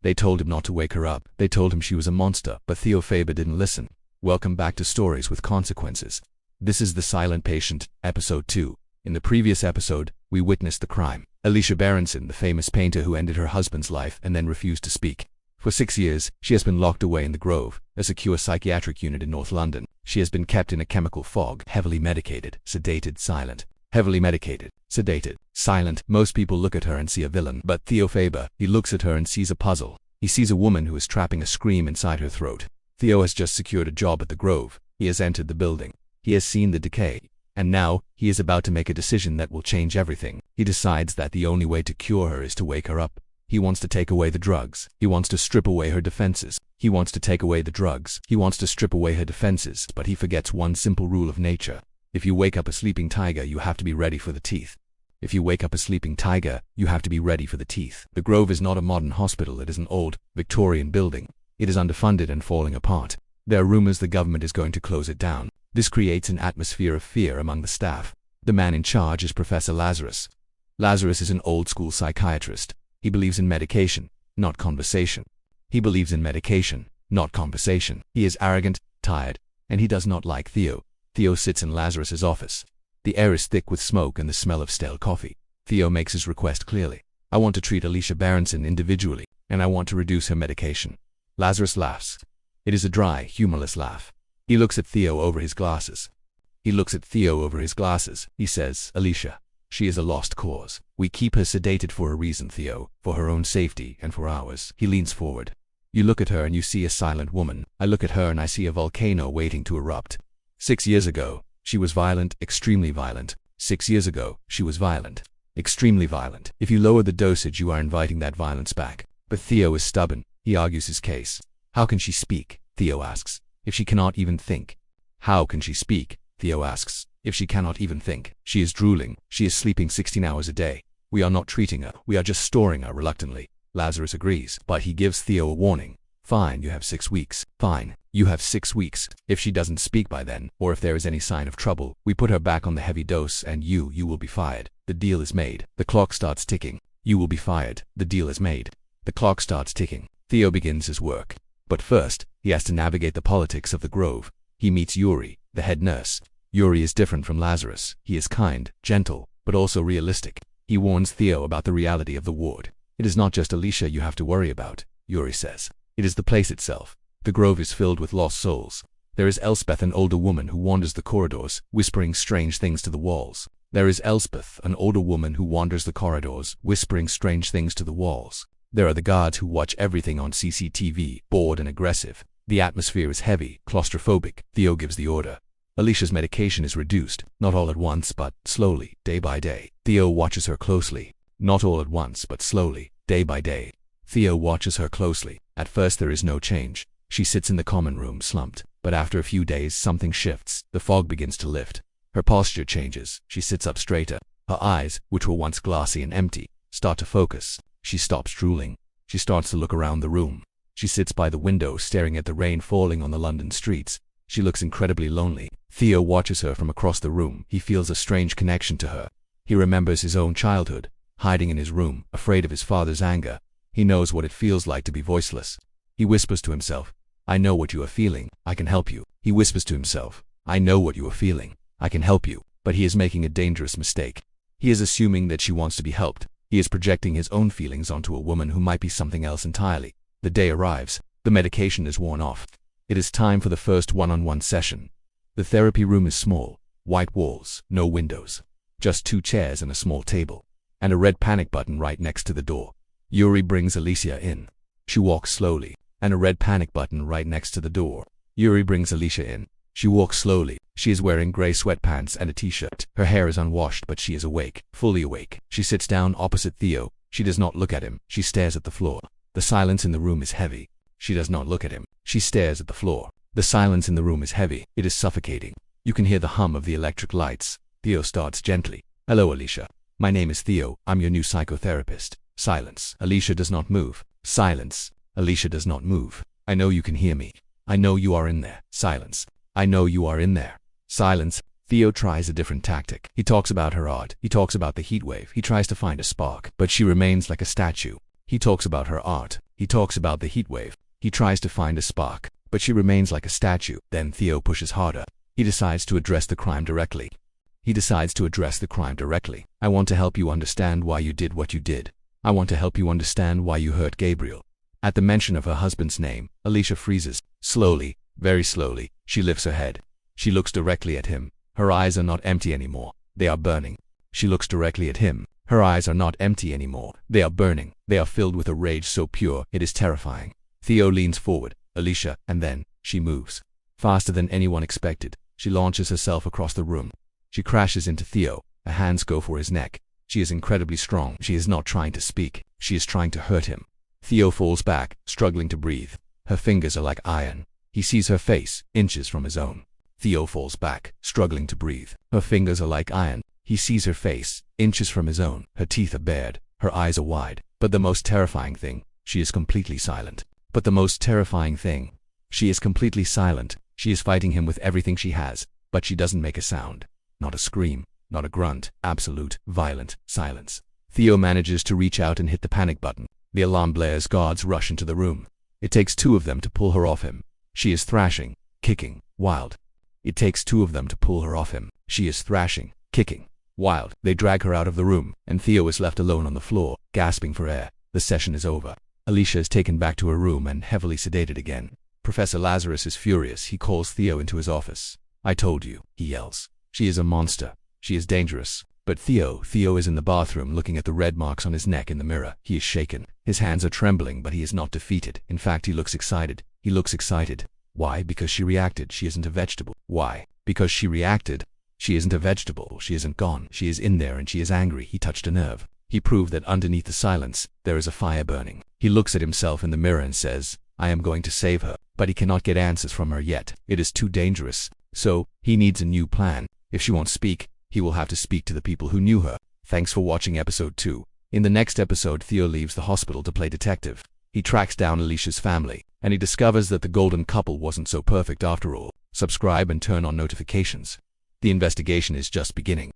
They told him not to wake her up. They told him she was a monster, but Theo Faber didn't listen. Welcome back to Stories with Consequences. This is The Silent Patient, Episode 2. In the previous episode, we witnessed the crime. Alicia Berenson, the famous painter who ended her husband's life and then refused to speak. For 6 years, she has been locked away in the Grove, a secure psychiatric unit in North London. She has been kept in a chemical fog, heavily medicated, sedated, silent. Heavily medicated, sedated, silent. Most people look at her and see a villain, but Theo Faber, he looks at her and sees a puzzle. He sees a woman who is trapping a scream inside her throat. Theo has just secured a job at the Grove. He has entered the building. He has seen the decay. And now, he is about to make a decision that will change everything. He decides that the only way to cure her is to wake her up. He wants to take away the drugs. He wants to strip away her defenses. He wants to take away the drugs. He wants to strip away her defenses, but he forgets one simple rule of nature. If you wake up a sleeping tiger, you have to be ready for the teeth. If you wake up a sleeping tiger, you have to be ready for the teeth. The Grove is not a modern hospital. It is an old, Victorian building. It is underfunded and falling apart. There are rumors the government is going to close it down. This creates an atmosphere of fear among the staff. The man in charge is Professor Lazarus. Lazarus is an old-school psychiatrist. He believes in medication, not conversation. He believes in medication, not conversation. He is arrogant, tired, and he does not like Theo. Theo sits in Lazarus's office. The air is thick with smoke and the smell of stale coffee. Theo makes his request clearly. I want to treat Alicia Berenson individually, and I want to reduce her medication. Lazarus laughs. It is a dry, humorless laugh. He looks at Theo over his glasses. He says, Alicia, she is a lost cause. We keep her sedated for a reason, Theo, for her own safety and for ours. He leans forward. You look at her and you see a silent woman. I look at her and I see a volcano waiting to erupt. 6 years ago, she was violent, extremely violent. 6 years ago, she was violent, extremely violent. If you lower the dosage, you are inviting that violence back. But Theo is stubborn. He argues his case. How can she speak? Theo asks. If she cannot even think. How can she speak? Theo asks. If she cannot even think. She is drooling. She is sleeping 16 hours a day. We are not treating her. We are just storing her reluctantly. Lazarus agrees, but he gives Theo a warning. Fine, you have 6 weeks. Fine, you have 6 weeks. If she doesn't speak by then, or if there is any sign of trouble, we put her back on the heavy dose and you will be fired. The deal is made. The clock starts ticking. You will be fired. The deal is made. The clock starts ticking. Theo begins his work. But first, he has to navigate the politics of the Grove. He meets Yuri, the head nurse. Yuri is different from Lazarus. He is kind, gentle, but also realistic. He warns Theo about the reality of the ward. It is not just Alicia you have to worry about, Yuri says. It is the place itself. The Grove is filled with lost souls. There is Elspeth, an older woman who wanders the corridors, whispering strange things to the walls. There is Elspeth, an older woman who wanders the corridors, whispering strange things to the walls. There are the guards who watch everything on CCTV, bored and aggressive. The atmosphere is heavy, claustrophobic. Theo gives the order. Alicia's medication is reduced, not all at once, but slowly, day by day. Theo watches her closely. Not all at once, but slowly, day by day. Theo watches her closely. At first there is no change. She sits in the common room, slumped. But after a few days, something shifts. The fog begins to lift. Her posture changes. She sits up straighter. Her eyes, which were once glassy and empty, start to focus. She stops drooling. She starts to look around the room. She sits by the window, staring at the rain falling on the London streets. She looks incredibly lonely. Theo watches her from across the room. He feels a strange connection to her. He remembers his own childhood, hiding in his room, afraid of his father's anger. He knows what it feels like to be voiceless. He whispers to himself, I know what you are feeling. I can help you. He whispers to himself, I know what you are feeling. I can help you. But he is making a dangerous mistake. He is assuming that she wants to be helped. He is projecting his own feelings onto a woman who might be something else entirely. The day arrives. The medication is worn off. It is time for the first one-on-one session. The therapy room is small. White walls, no windows. Just 2 chairs and a small table. And a red panic button right next to the door. Yuri brings Alicia in. She walks slowly. And a red panic button right next to the door. Yuri brings Alicia in. She walks slowly. She is wearing gray sweatpants and a t-shirt. Her hair is unwashed, but she is awake, fully awake. She sits down opposite Theo. She does not look at him. She stares at the floor. The silence in the room is heavy. She does not look at him. She stares at the floor. The silence in the room is heavy. It is suffocating. You can hear the hum of the electric lights. Theo starts gently. Hello, Alicia. My name is Theo. I'm your new psychotherapist. Silence. Alicia does not move. Silence. Alicia does not move. I know you can hear me. I know you are in there. Silence. I know you are in there. Silence. Theo tries a different tactic. He talks about her art. He talks about the heat wave. He tries to find a spark, but she remains like a statue. He talks about her art. He talks about the heat wave. He tries to find a spark, but she remains like a statue. Then Theo pushes harder. He decides to address the crime directly. I want to help you understand why you did what you did. I want to help you understand why you hurt Gabriel. At the mention of her husband's name, Alicia freezes. Slowly, very slowly, she lifts her head. She looks directly at him. Her eyes are not empty anymore. They are burning. She looks directly at him. Her eyes are not empty anymore. They are burning. They are filled with a rage so pure, it is terrifying. Theo leans forward. Alicia, and then, she moves. Faster than anyone expected, she launches herself across the room. She crashes into Theo. Her hands go for his neck. She is incredibly strong. She is not trying to speak. She is trying to hurt him. Theo falls back, struggling to breathe. Her fingers are like iron. He sees her face, inches from his own. Theo falls back, struggling to breathe. Her fingers are like iron. He sees her face, inches from his own. Her teeth are bared. Her eyes are wide. But the most terrifying thing, she is completely silent. She is completely silent. She is fighting him with everything she has, but she doesn't make a sound. Not a scream, not a grunt. Absolute, violent silence. Theo manages to reach out and hit the panic button. The alarm blares. Guards rush into the room. It takes two of them to pull her off him. She is thrashing, kicking, wild. It takes two of them to pull her off him. She is thrashing, kicking, wild. They drag her out of the room, and Theo is left alone on the floor, gasping for air. The session is over. Alicia is taken back to her room and heavily sedated again. Professor Lazarus is furious. He calls Theo into his office. "I told you," he yells. "She is a monster. She is dangerous." But Theo is in the bathroom looking at the red marks on his neck in the mirror. He is shaken. His hands are trembling, but he is not defeated. In fact, he looks excited. Why? Because she reacted. She isn't a vegetable. Why? Because she reacted. She isn't a vegetable. She isn't gone. She is in there and she is angry. He touched a nerve. He proved that underneath the silence, there is a fire burning. He looks at himself in the mirror and says, "I am going to save her." But he cannot get answers from her yet. It is too dangerous. So, he needs a new plan. If she won't speak, he will have to speak to the people who knew her. Thanks for watching episode 2. In the next episode, Theo leaves the hospital to play detective. He tracks down Alicia's family, and he discovers that the golden couple wasn't so perfect after all. Subscribe and turn on notifications. The investigation is just beginning.